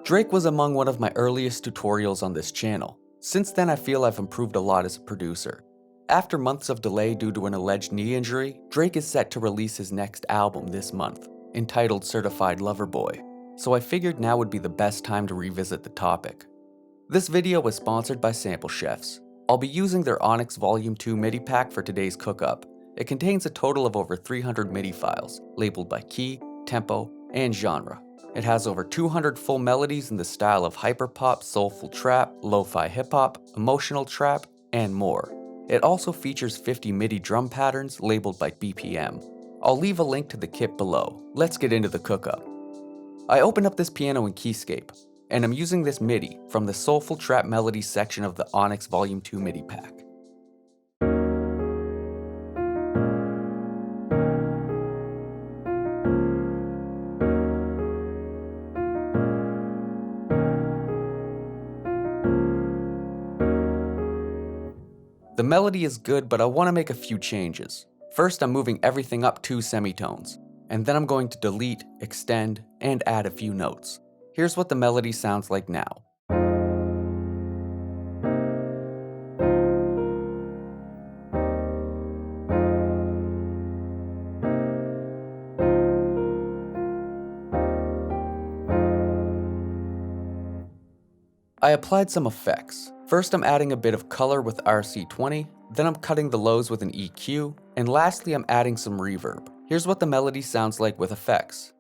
Drake was among one of my earliest tutorials on this channel. Since then I feel I've improved a lot as a producer. After months of delay due to an alleged knee injury, Drake is set to release his next album this month, entitled Certified Lover Boy, so I figured now would be the best time to revisit the topic. This video was sponsored by Sample Chefs. I'll be using their Onyx Volume 2 MIDI pack for today's cook-up. It contains a total of over 300 MIDI files, labeled by key, tempo, and genre. It has over 200 full melodies in the style of hyperpop, soulful trap, lo-fi hip-hop, emotional trap, and more. It also features 50 MIDI drum patterns labeled by BPM. I'll leave a link to the kit below. Let's get into the cook-up. I opened up this piano in Keyscape, and I'm using this MIDI from the Soulful Trap Melodies section of the Onyx Volume 2 MIDI pack. The melody is good, but I want to make a few changes. First, I'm moving everything up 2 semitones, and then I'm going to delete, extend, and add a few notes. Here's what the melody sounds like now. I applied some effects. First, I'm adding a bit of color with RC20, then I'm cutting the lows with an EQ, and lastly I'm adding some reverb. Here's what the melody sounds like with effects.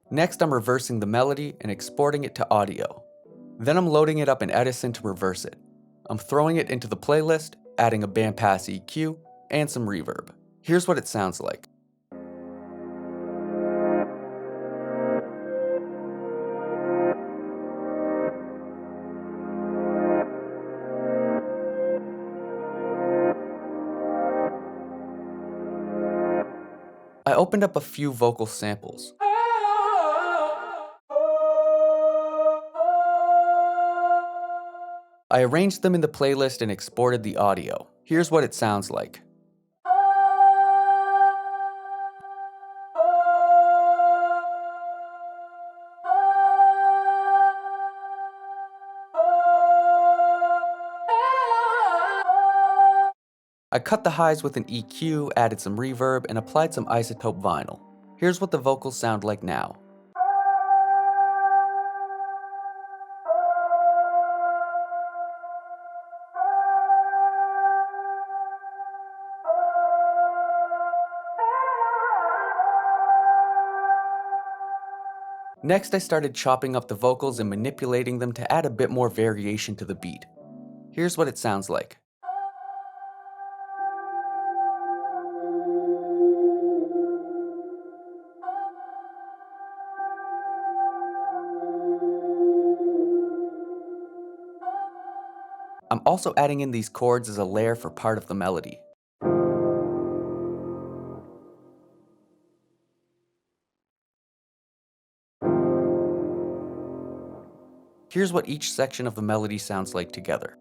Next, I'm reversing the melody and exporting it to audio. Then I'm loading it up in Edison to reverse it. I'm throwing it into the playlist, adding a bandpass EQ, and some reverb. Here's what it sounds like. I opened up a few vocal samples. I arranged them in the playlist and exported the audio. Here's what it sounds like. I cut the highs with an EQ, added some reverb, and applied some iZotope vinyl. Here's what the vocals sound like now. Next, I started chopping up the vocals and manipulating them to add a bit more variation to the beat. Here's what it sounds like. I'm also adding in these chords as a layer for part of the melody. Here's what each section of the melody sounds like together.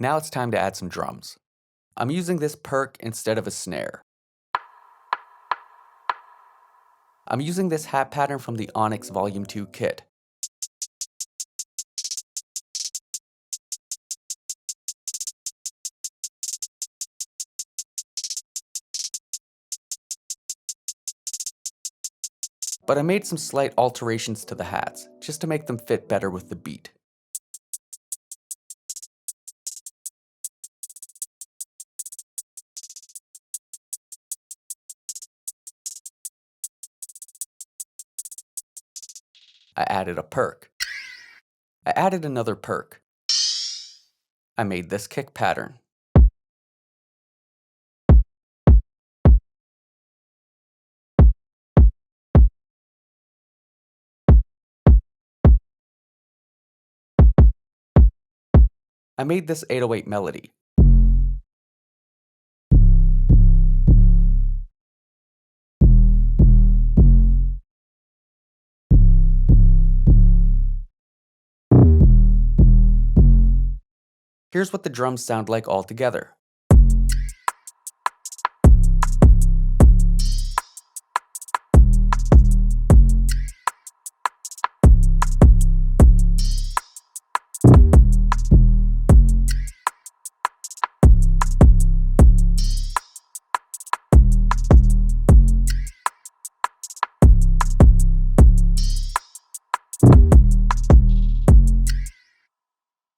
Now it's time to add some drums. I'm using this perk instead of a snare. I'm using this hat pattern from the Onyx Volume 2 kit. But I made some slight alterations to the hats, just to make them fit better with the beat. I added a perk. I added another perk. I made this kick pattern. I made this 808 melody. Here's what the drums sound like all together.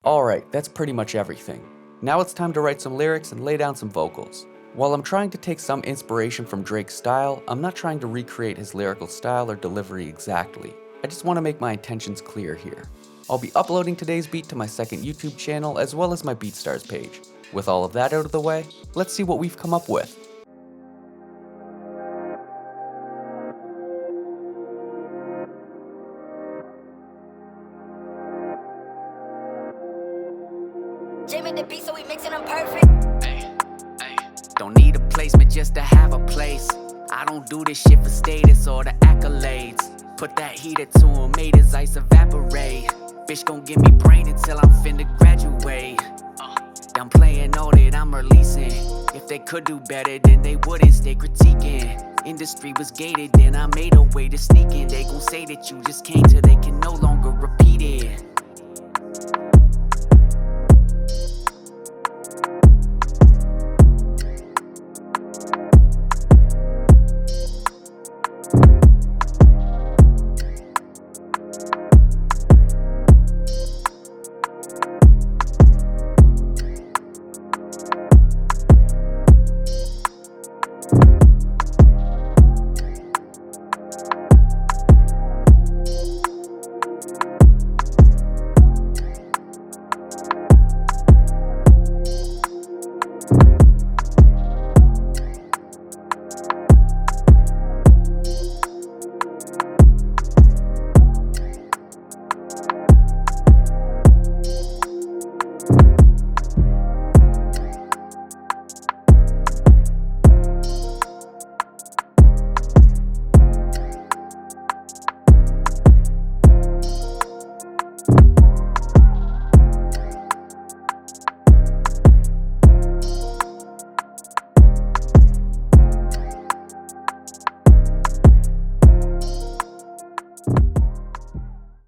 Alright, that's pretty much everything. Now it's time to write some lyrics and lay down some vocals. While I'm trying to take some inspiration from Drake's style, I'm not trying to recreate his lyrical style or delivery exactly. I just want to make my intentions clear here. I'll be uploading today's beat to my second YouTube channel as well as my BeatStars page. With all of that out of the way, let's see what we've come up with. Jamie the beat, so we mixing them perfect. Don't need a placement just to have a place. I don't do this shit for status or the accolades. Put that heater to him, made his ice evaporate. Bitch gon' give me brain until I'm finna graduate. I'm playing all that I'm releasing. If they could do better, then they wouldn't stay critiquing. Industry was gated, then I made a way to sneak in. They gon' say that you just came till they can no longer repeat it.